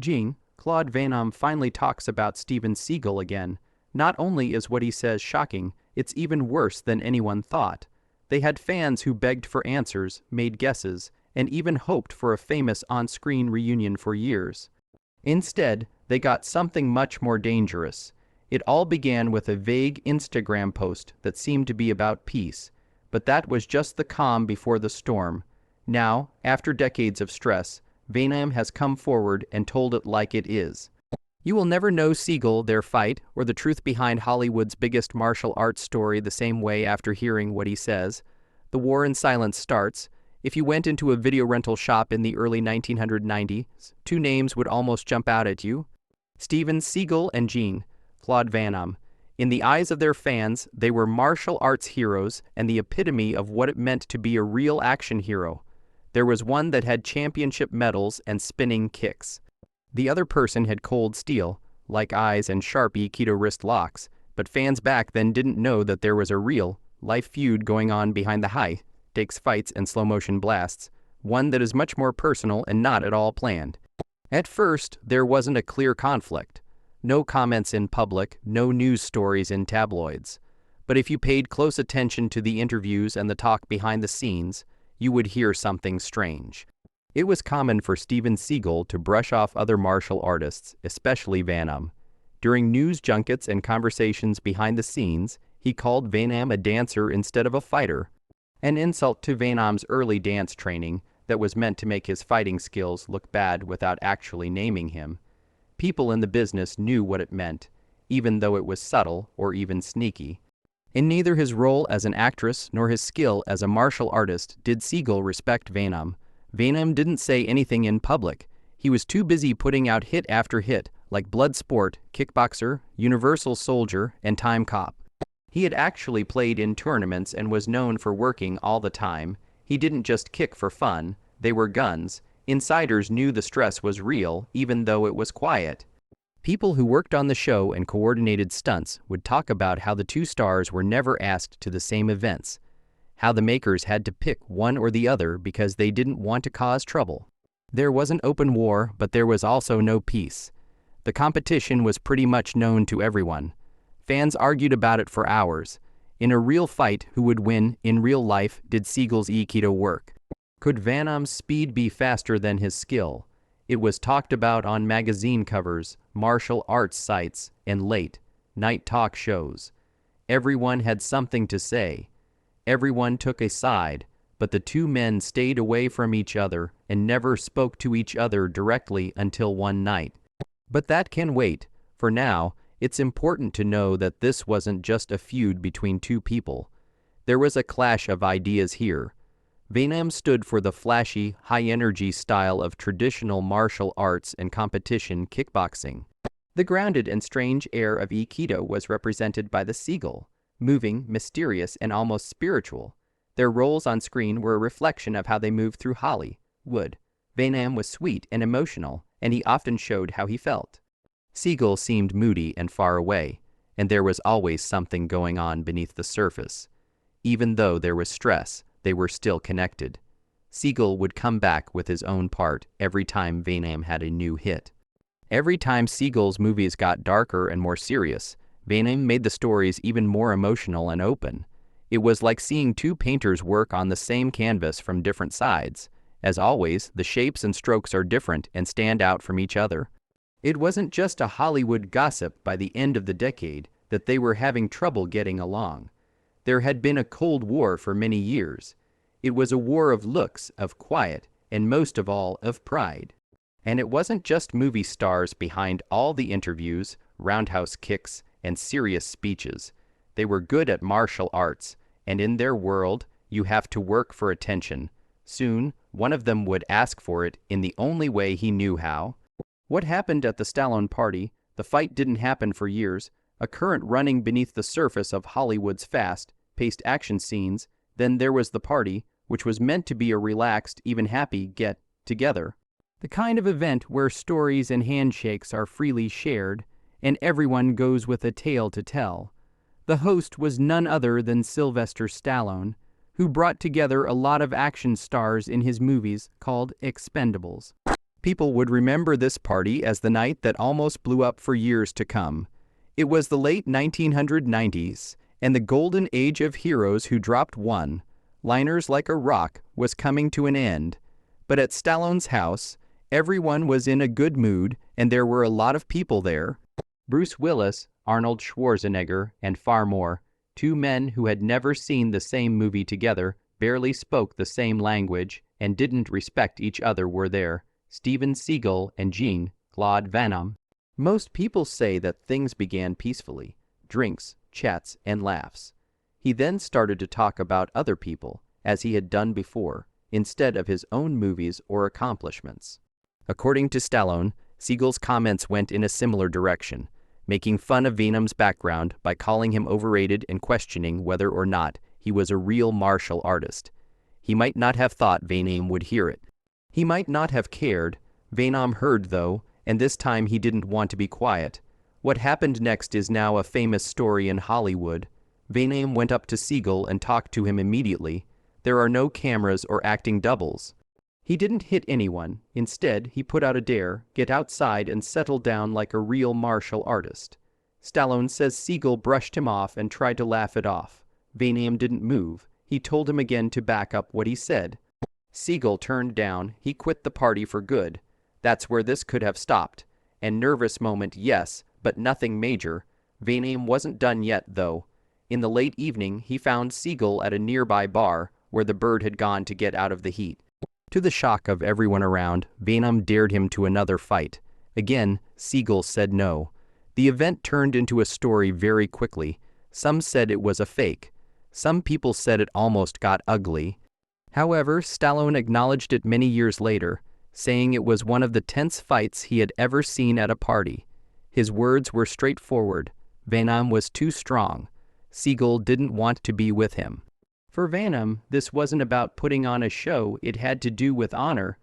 Jean-Claude Van Damme finally talks about Steven Seagal again. Not only is what he says shocking, it's even worse than anyone thought. They had fans who begged for answers, made guesses, and even hoped for a famous on-screen reunion for years. Instead, they got something much more dangerous. It all began with a vague Instagram post that seemed to be about peace, but that was just the calm before the storm. Now, after decades of stress, Van Damme has come forward and told it like it is. You will never know Seagal, their fight, or the truth behind Hollywood's biggest martial arts story the same way after hearing what he says. The war in silence starts. If you went into a video rental shop in the early 1990s, two names would almost jump out at you: Steven Seagal and Jean-Claude Van Damme. In the eyes of their fans, they were martial arts heroes and the epitome of what it meant to be a real action hero. There was one that had championship medals and spinning kicks. The other person had cold steel, like eyes and sharp Aikido wrist locks, but fans back then didn't know that there was a real, life feud going on behind the high-stakes fights and slow-motion blasts, one that is much more personal and not at all planned. At first, there wasn't a clear conflict. No comments in public, no news stories in tabloids. But if you paid close attention to the interviews and the talk behind the scenes, you would hear something strange. It was common for Steven Seagal to brush off other martial artists, especially Van Damme. During news junkets and conversations behind the scenes, he called Van Damme a dancer instead of a fighter, an insult to Van Damme's early dance training that was meant to make his fighting skills look bad without actually naming him. People in the business knew what it meant, even though it was subtle or even sneaky. In neither his role as an actress nor his skill as a martial artist did Seagal respect Van Damme. Van Damme didn't say anything in public. He was too busy putting out hit after hit, like Bloodsport, Kickboxer, Universal Soldier, and Time Cop. He had actually played in tournaments and was known for working all the time. He didn't just kick for fun. They were guns. Insiders knew the stress was real, even though it was quiet. People who worked on the show and coordinated stunts would talk about how the two stars were never asked to the same events, how the makers had to pick one or the other because they didn't want to cause trouble. There wasn't open war, but there was also no peace. The competition was pretty much known to everyone. Fans argued about it for hours. In a real fight, who would win in real life? Did Seagal's Aikido work? Could Van Damme's speed be faster than his skill? It was talked about on magazine covers, martial arts sites, and late-night talk shows. Everyone had something to say. Everyone took a side, but the two men stayed away from each other and never spoke to each other directly until one night. But that can wait. For now, it's important to know that this wasn't just a feud between two people. There was a clash of ideas here. Van Damme stood for the flashy, high-energy style of traditional martial arts and competition kickboxing. The grounded and strange air of Aikido was represented by the Seagal, moving, mysterious, and almost spiritual. Their roles on screen were a reflection of how they moved through Hollywood. Van Damme was sweet and emotional, and he often showed how he felt. Seagal seemed moody and far away, and there was always something going on beneath the surface. Even though there was stress, they were still connected. Seagal would come back with his own part every time Van Damme had a new hit. Every time Seagal's movies got darker and more serious, Van Damme made the stories even more emotional and open. It was like seeing two painters work on the same canvas from different sides. As always, the shapes and strokes are different and stand out from each other. It wasn't just a Hollywood gossip by the end of the decade that they were having trouble getting along. There had been a Cold War for many years. It was a war of looks, of quiet, and most of all, of pride. And it wasn't just movie stars behind all the interviews, roundhouse kicks, and serious speeches. They were good at martial arts, and in their world, you have to work for attention. Soon, one of them would ask for it in the only way he knew how. What happened at the Stallone party? The fight didn't happen for years. A current running beneath the surface of Hollywood's fast-paced action scenes. Then there was the party, which was meant to be a relaxed, even happy get-together. The kind of event where stories and handshakes are freely shared, and everyone goes with a tale to tell. The host was none other than Sylvester Stallone, who brought together a lot of action stars in his movies called Expendables. People would remember this party as the night that almost blew up for years to come. It was the late 1990s, and the golden age of heroes who dropped one-liners like a rock was coming to an end. But at Stallone's house, everyone was in a good mood, and there were a lot of people there. Bruce Willis, Arnold Schwarzenegger, and far more. Two men who had never seen the same movie together, barely spoke the same language, and didn't respect each other were there. Steven Seagal and Jean-Claude Van Damme. Most people say that things began peacefully. Drinks, chats, and laughs. He then started to talk about other people, as he had done before, instead of his own movies or accomplishments. According to Stallone, Seagal's comments went in a similar direction, making fun of Van Damme's background by calling him overrated and questioning whether or not he was a real martial artist. He might not have thought Van Damme would hear it. He might not have cared. Van Damme heard, though, and this time he didn't want to be quiet. What happened next is now a famous story in Hollywood. Van Damme went up to Seagal and talked to him immediately. There are no cameras or acting doubles. He didn't hit anyone. Instead, he put out a dare, get outside and settle down like a real martial artist. Stallone says Seagal brushed him off and tried to laugh it off. Van Damme didn't move. He told him again to back up what he said. Seagal turned down. He quit the party for good. That's where this could have stopped. And nervous moment, yes, but nothing major. Van Damme wasn't done yet, though. In the late evening, he found Seagal at a nearby bar, where the bird had gone to get out of the heat. To the shock of everyone around, Van Damme dared him to another fight. Again, Seagal said no. The event turned into a story very quickly. Some said it was a fake. Some people said it almost got ugly. However, Stallone acknowledged it many years later, saying it was one of the tense fights he had ever seen at a party. His words were straightforward. Van Damme was too strong. Seagal didn't want to be with him. For Van Damme, this wasn't about putting on a show, it had to do with honor.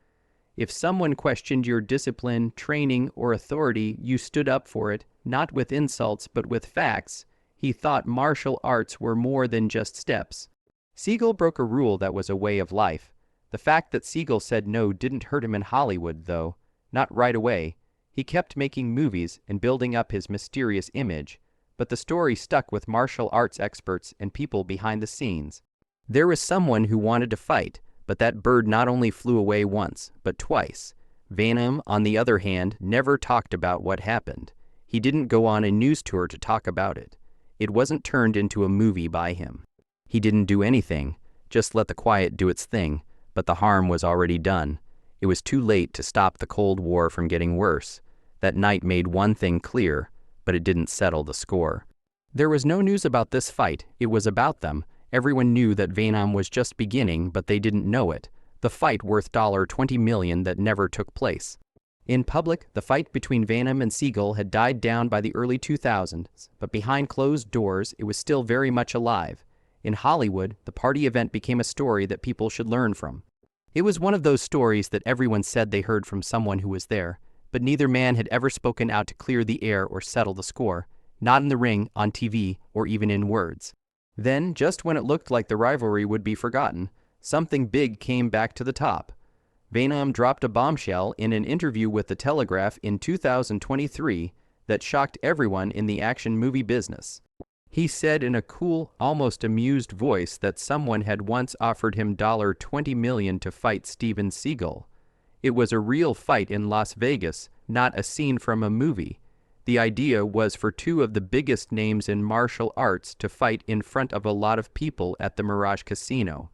If someone questioned your discipline, training, or authority, you stood up for it, not with insults but with facts. He thought martial arts were more than just steps. Seagal broke a rule that was a way of life. The fact that Seagal said no didn't hurt him in Hollywood, though. Not right away. He kept making movies and building up his mysterious image, but the story stuck with martial arts experts and people behind the scenes. There was someone who wanted to fight, but that bird not only flew away once, but twice. Van Damme, on the other hand, never talked about what happened. He didn't go on a news tour to talk about it. It wasn't turned into a movie by him. He didn't do anything, just let the quiet do its thing, but the harm was already done. It was too late to stop the Cold War from getting worse. That night made one thing clear, but it didn't settle the score. There was no news about this fight. It was about them. Everyone knew that Van Damme was just beginning, but they didn't know it. The fight worth $20 million that never took place. In public, the fight between Van Damme and Seagal had died down by the early 2000s, but behind closed doors, it was still very much alive. In Hollywood, the party event became a story that people should learn from. It was one of those stories that everyone said they heard from someone who was there, but neither man had ever spoken out to clear the air or settle the score, not in the ring, on TV, or even in words. Then, just when it looked like the rivalry would be forgotten, something big came back to the top. Van Damme dropped a bombshell in an interview with The Telegraph in 2023 that shocked everyone in the action movie business. He said in a cool, almost amused voice that someone had once offered him $20 million to fight Steven Seagal. It was a real fight in Las Vegas, not a scene from a movie. The idea was for two of the biggest names in martial arts to fight in front of a lot of people at the Mirage Casino.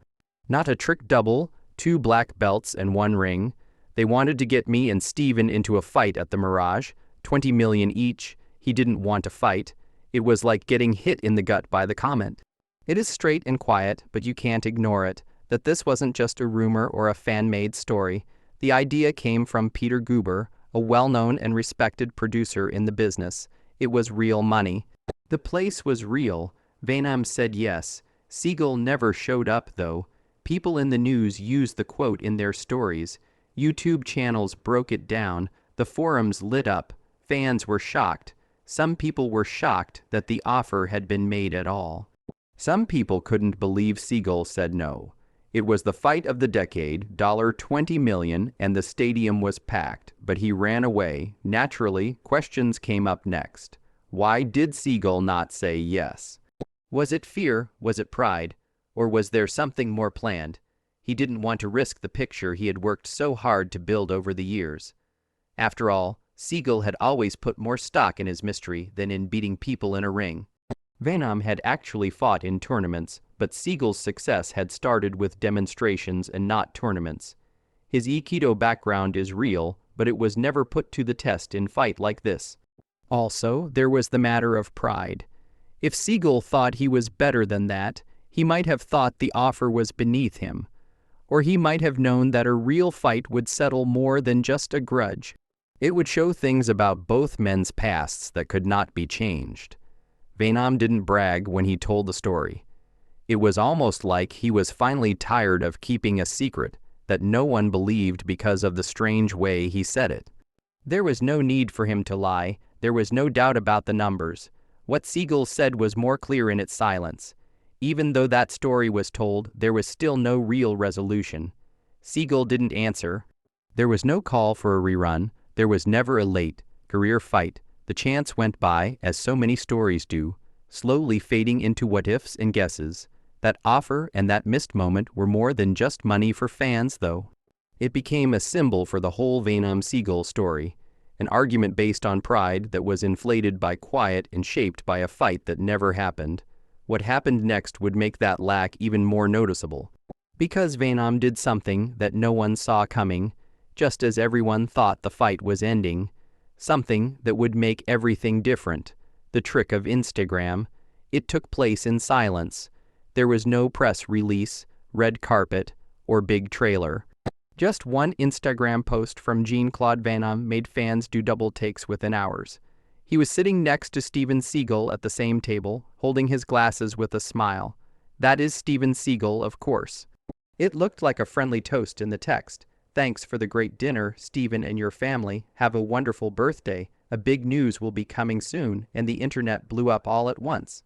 Not a trick double, 2 black belts and 1 ring. They wanted to get me and Steven into a fight at the Mirage, $20 million each. He didn't want to fight. It was like getting hit in the gut by the comment. It is straight and quiet, but you can't ignore it, that this wasn't just a rumor or a fan-made story. The idea came from Peter Guber, a well-known and respected producer in the business. It was real money. The place was real. Van Damme said yes. Seagal never showed up, though. People in the news used the quote in their stories. YouTube channels broke it down. The forums lit up. Fans were shocked. Some people were shocked that the offer had been made at all. Some people couldn't believe Seagal said no. It was the fight of the decade, $20 million, and the stadium was packed, but he ran away. Naturally, questions came up next. Why did Seagal not say yes? Was it fear? Was it pride? Or was there something more planned? He didn't want to risk the picture he had worked so hard to build over the years. After all, Seagal had always put more stock in his mystery than in beating people in a ring. Van Damme had actually fought in tournaments, but Seagal's success had started with demonstrations and not tournaments. His Aikido background is real, but it was never put to the test in fight like this. Also, there was the matter of pride. If Seagal thought he was better than that, he might have thought the offer was beneath him. Or he might have known that a real fight would settle more than just a grudge. It would show things about both men's pasts that could not be changed. Van Damme didn't brag when he told the story. It was almost like he was finally tired of keeping a secret that no one believed because of the strange way he said it. There was no need for him to lie. There was no doubt about the numbers. What Seagal said was more clear in its silence. Even though that story was told, there was still no real resolution. Seagal didn't answer. There was no call for a rerun. There was never a late career fight. The chance went by, as so many stories do, slowly fading into what-ifs and guesses. That offer and that missed moment were more than just money for fans, though. It became a symbol for the whole Van Damme Seagal story, an argument based on pride that was inflated by quiet and shaped by a fight that never happened. What happened next would make that lack even more noticeable. Because Van Damme did something that no one saw coming, just as everyone thought the fight was ending. Something that would make everything different. The trick of Instagram. It took place in silence. There was no press release, red carpet, or big trailer. Just one Instagram post from Jean-Claude Van Damme made fans do double takes within hours. He was sitting next to Steven Seagal at the same table, holding his glasses with a smile. That is Steven Seagal, of course. It looked like a friendly toast in the text. Thanks for the great dinner, Steven and your family. Have a wonderful birthday. A big news will be coming soon, and the internet blew up all at once.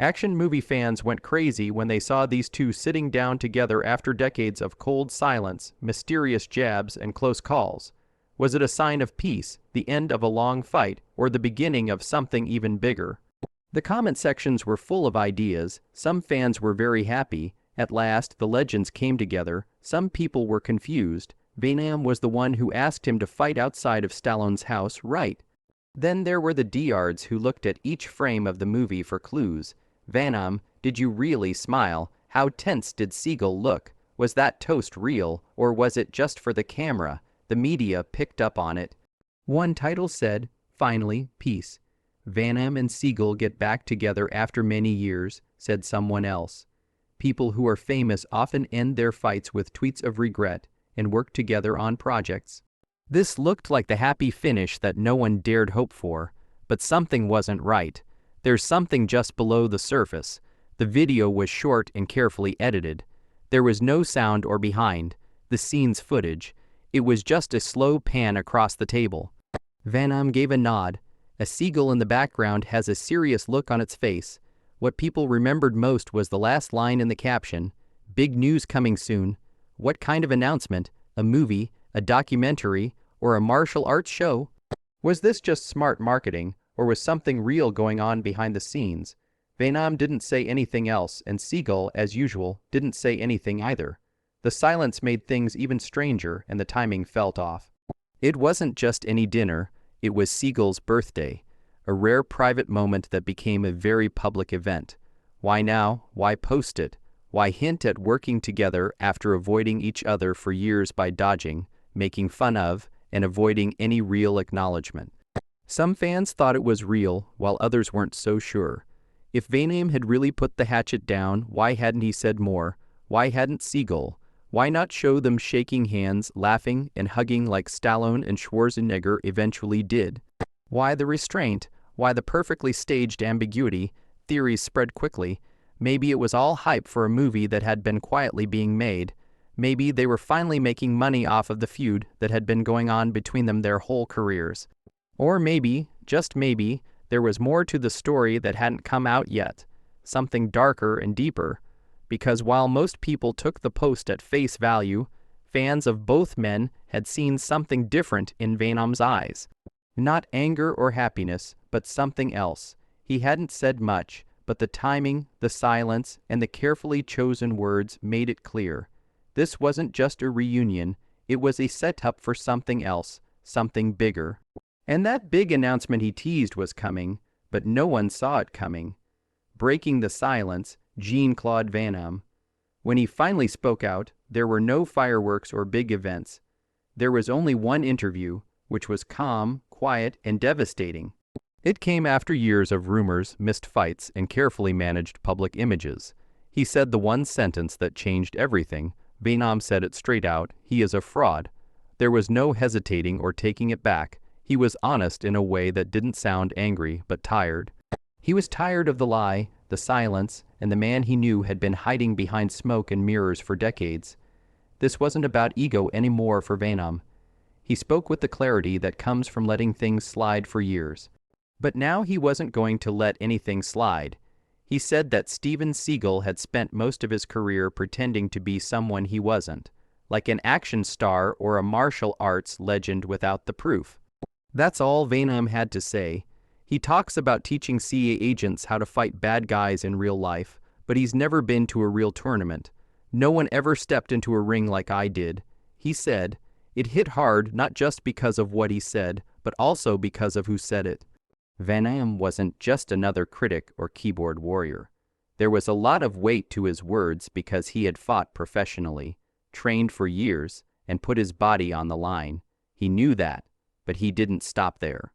Action movie fans went crazy when they saw these two sitting down together after decades of cold silence, mysterious jabs, and close calls. Was it a sign of peace, the end of a long fight, or the beginning of something even bigger? The comment sections were full of ideas. Some fans were very happy. At last, the legends came together. Some people were confused. Van Damme was the one who asked him to fight outside of Stallone's house, right? Then there were the diehards who looked at each frame of the movie for clues. Van Damme, did you really smile? How tense did Seagal look? Was that toast real, or was it just for the camera? The media picked up on it. One title said, finally, peace. Van Damme and Seagal get back together after many years, said someone else. People who are famous often end their fights with tweets of regret and work together on projects. This looked like the happy finish that no one dared hope for, but something wasn't right. There's something just below the surface. The video was short and carefully edited. There was no sound or behind the scene's footage. It was just a slow pan across the table. Van Damme gave a nod. A seagull in the background has a serious look on its face. What people remembered most was the last line in the caption, "Big news coming soon." What kind of announcement? A movie? A documentary? Or a martial arts show? Was this just smart marketing, or was something real going on behind the scenes? Van Damme didn't say anything else, and Seagal, as usual, didn't say anything either. The silence made things even stranger, and the timing felt off. It wasn't just any dinner, it was Seagal's birthday, a rare private moment that became a very public event. Why now? Why post it? Why hint at working together after avoiding each other for years by dodging, making fun of, and avoiding any real acknowledgement? Some fans thought it was real, while others weren't so sure. If Van Damme had really put the hatchet down, why hadn't he said more? Why hadn't Seagal? Why not show them shaking hands, laughing, and hugging like Stallone and Schwarzenegger eventually did? Why the restraint? Why the perfectly staged ambiguity? Theories spread quickly. Maybe it was all hype for a movie that had been quietly being made. Maybe they were finally making money off of the feud that had been going on between them their whole careers. Or maybe, just maybe, there was more to the story that hadn't come out yet. Something darker and deeper. because while most people took the post at face value, fans of both men had seen something different in Van Damme's eyes. Not anger or happiness, but something else. He hadn't said much, but the timing, the silence, and the carefully chosen words made it clear. This wasn't just a reunion, it was a setup for something else, something bigger. And that big announcement he teased was coming, but no one saw it coming. Breaking the silence, Jean-Claude Van Damme. When he finally spoke out, there were no fireworks or big events. There was only one interview, which was calm, quiet, and devastating. It came after years of rumors, missed fights, and carefully managed public images. He said the one sentence that changed everything. Van Damme said it straight out: he is a fraud. There was no hesitating or taking it back. He was honest in a way that didn't sound angry, but tired. He was tired of the lie, the silence, and the man he knew had been hiding behind smoke and mirrors for decades. This wasn't about ego anymore for Van Damme. He spoke with the clarity that comes from letting things slide for years. But now he wasn't going to let anything slide. He said that Steven Seagal had spent most of his career pretending to be someone he wasn't, like an action star or a martial arts legend without the proof. That's all Van Damme had to say. He talks about teaching CIA agents how to fight bad guys in real life, but he's never been to a real tournament. No one ever stepped into a ring like I did. He said, it hit hard not just because of what he said, but also because of who said it. Van Damme wasn't just another critic or keyboard warrior. There was a lot of weight to his words because he had fought professionally, trained for years, and put his body on the line. He knew that, but he didn't stop there.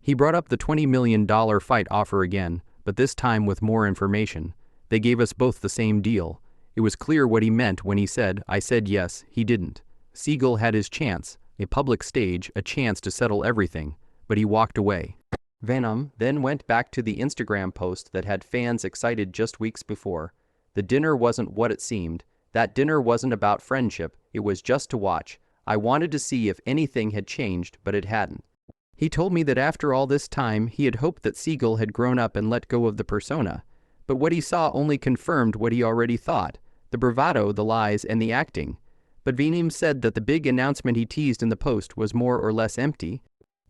He brought up the $20 million fight offer again, but this time with more information. They gave us both the same deal. It was clear what he meant when he said, I said yes, he didn't. Seagal had his chance, a public stage, a chance to settle everything, but he walked away. Van Damme then went back to the Instagram post that had fans excited just weeks before. The dinner wasn't what it seemed. That dinner wasn't about friendship, it was just to watch. I wanted to see if anything had changed, but it hadn't. He told me that after all this time, he had hoped that Seagal had grown up and let go of the persona. But what he saw only confirmed what he already thought, the bravado, the lies, and the acting. But Van Damme said that the big announcement he teased in the post was more or less empty.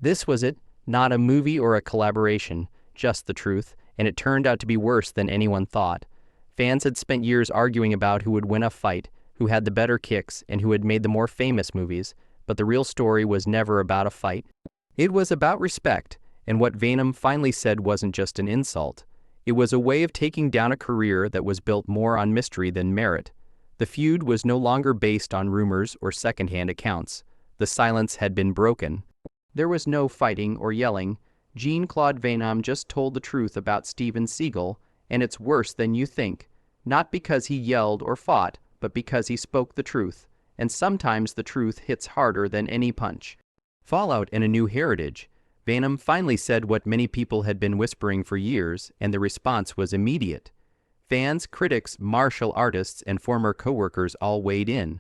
This was it. Not a movie or a collaboration, just the truth, and it turned out to be worse than anyone thought. Fans had spent years arguing about who would win a fight, who had the better kicks, and who had made the more famous movies, but the real story was never about a fight. It was about respect, and what Van Damme finally said wasn't just an insult. It was a way of taking down a career that was built more on mystery than merit. The feud was no longer based on rumors or secondhand accounts. The silence had been broken. There was no fighting or yelling. Jean-Claude Van Damme just told the truth about Steven Seagal, and it's worse than you think. Not because he yelled or fought, but because he spoke the truth. And sometimes the truth hits harder than any punch. Fallout and a new heritage. Van Damme finally said what many people had been whispering for years, and the response was immediate. Fans, critics, martial artists, and former co-workers all weighed in.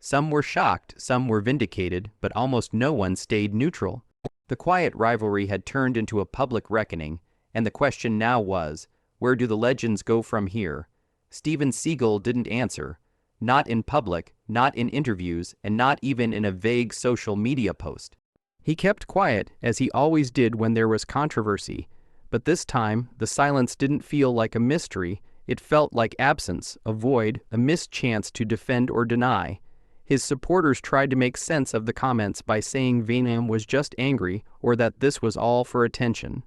Some were shocked, some were vindicated, but almost no one stayed neutral. The quiet rivalry had turned into a public reckoning, and the question now was, where do the legends go from here? Steven Seagal didn't answer. Not in public, not in interviews, and not even in a vague social media post. He kept quiet, as he always did when there was controversy. But this time, the silence didn't feel like a mystery. It felt like absence, a void, a missed chance to defend or deny. His supporters tried to make sense of the comments by saying Van Damme was just angry or that this was all for attention.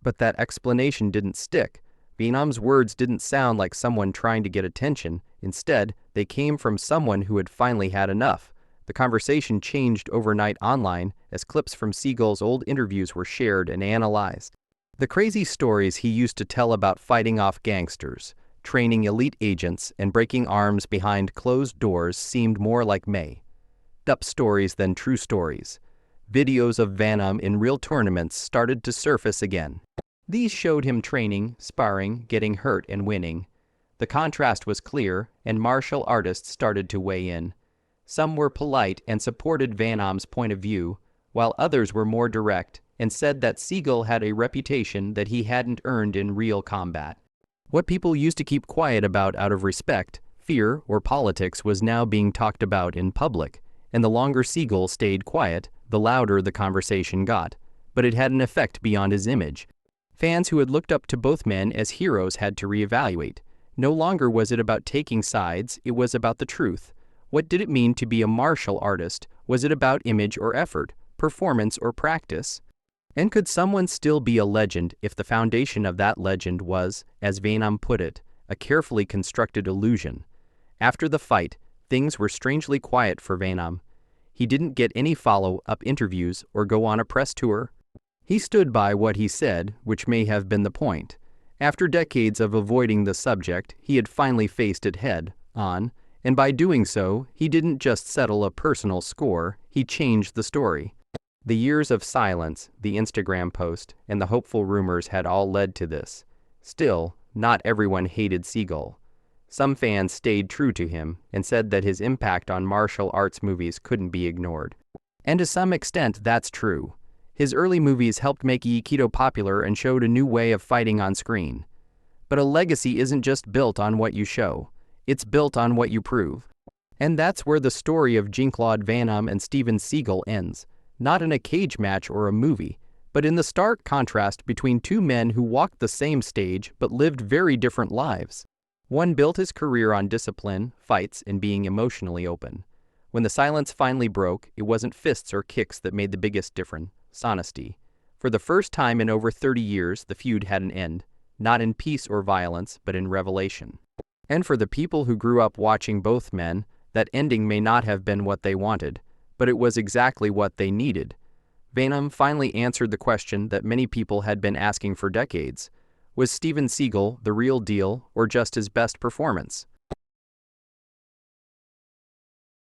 But that explanation didn't stick. Van Damme's words didn't sound like someone trying to get attention. Instead, they came from someone who had finally had enough. The conversation changed overnight online as clips from Seagal's old interviews were shared and analyzed. The crazy stories he used to tell about fighting off gangsters, training elite agents, and breaking arms behind closed doors seemed more like made-up stories than true stories. Videos of Van Damme in real tournaments started to surface again. These showed him training, sparring, getting hurt, and winning. The contrast was clear, and martial artists started to weigh in. Some were polite and supported Van Damme's point of view, while others were more direct and said that Seagal had a reputation that he hadn't earned in real combat. What people used to keep quiet about out of respect, fear, or politics was now being talked about in public, and the longer Seagal stayed quiet, the louder the conversation got. But it had an effect beyond his image. Fans who had looked up to both men as heroes had to reevaluate. No longer was it about taking sides, it was about the truth. What did it mean to be a martial artist? Was it about image or effort, performance or practice? And could someone still be a legend if the foundation of that legend was, as Van Damme put it, a carefully constructed illusion? After the fight, things were strangely quiet for Van Damme. He didn't get any follow-up interviews or go on a press tour. He stood by what he said, which may have been the point. After decades of avoiding the subject, he had finally faced it head-on, and by doing so, he didn't just settle a personal score, he changed the story. The years of silence, the Instagram post, and the hopeful rumors had all led to this. Still, not everyone hated Seagal. Some fans stayed true to him and said that his impact on martial arts movies couldn't be ignored. And to some extent, that's true. His early movies helped make Aikido popular and showed a new way of fighting on screen. But a legacy isn't just built on what you show. It's built on what you prove. And that's where the story of Jean-Claude Van Damme and Steven Seagal ends. Not in a cage match or a movie, but in the stark contrast between two men who walked the same stage but lived very different lives. One built his career on discipline, fights, and being emotionally open. When the silence finally broke, it wasn't fists or kicks that made the biggest difference. Honesty. For the first time in over 30 years, the feud had an end, not in peace or violence, but in revelation. And for the people who grew up watching both men, that ending may not have been what they wanted, but it was exactly what they needed. Van Damme finally answered the question that many people had been asking for decades. Was Steven Seagal the real deal or just his best performance?